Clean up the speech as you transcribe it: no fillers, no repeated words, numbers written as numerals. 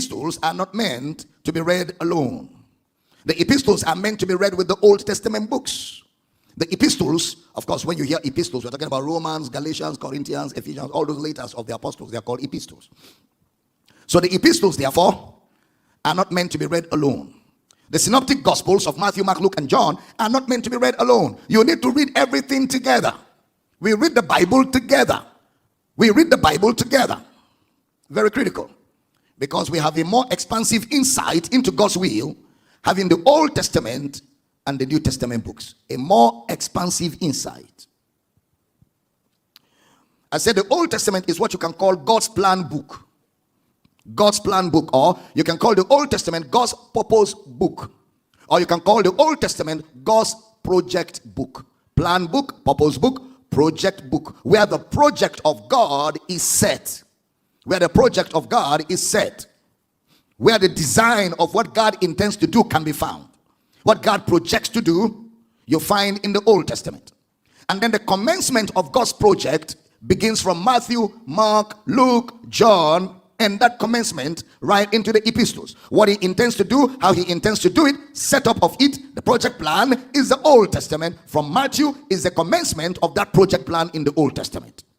epistles are not meant to be read alone. The epistles are meant to be read with the Old Testament books. The epistles, of course, when you hear epistles, we're talking about Romans, Galatians, Corinthians, Ephesians, all those letters of the apostles. They are called epistles. So the epistles, therefore, are not meant to be read alone. The Synoptic Gospels of Matthew, Mark, Luke, and John are not meant to be read alone. You need to read everything together. We read the Bible together. We read the Bible together. Very critical. Because we have a more expansive insight into God's will, having the Old Testament and the New Testament books. A more expansive insight. I said the Old Testament is what you can call God's plan book. God's plan book, or you can call the Old Testament God's purpose book, or you can call the Old Testament God's project book. Plan book, purpose book, project book, where the project of God is set. Where the project of God is set. Where the design of what God intends to do can be found. What God projects to do, you find in the Old Testament. And then the commencement of God's project begins from Matthew, Mark, Luke, John, and that commencement right into the epistles. What he intends to do, how he intends to do it, setup of it, the project plan is the Old Testament. From Matthew is the commencement of that project plan in the Old Testament.